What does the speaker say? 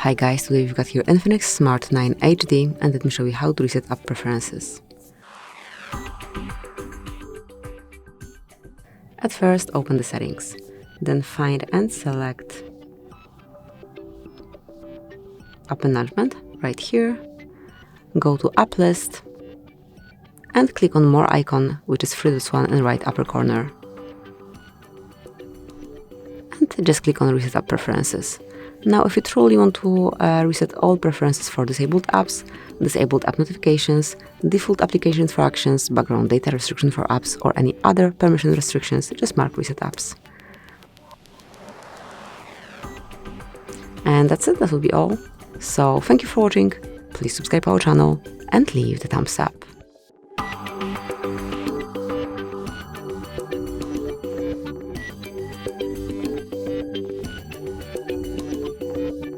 Hi guys, today we've got here INFINIX Smart 9 HD and let me show you how to reset app preferences. At first, open the settings, then find and select App Management right here, go to App List and click on More icon, which is this one in the right upper corner. And just click on Reset App Preferences. Now, if you truly want to reset all preferences for disabled apps, disabled app notifications, default application interactions, background data restriction for apps, or any other permission restrictions, just mark Reset Apps. And that's it, that will be all. So thank you for watching, please subscribe our channel and leave the thumbs up.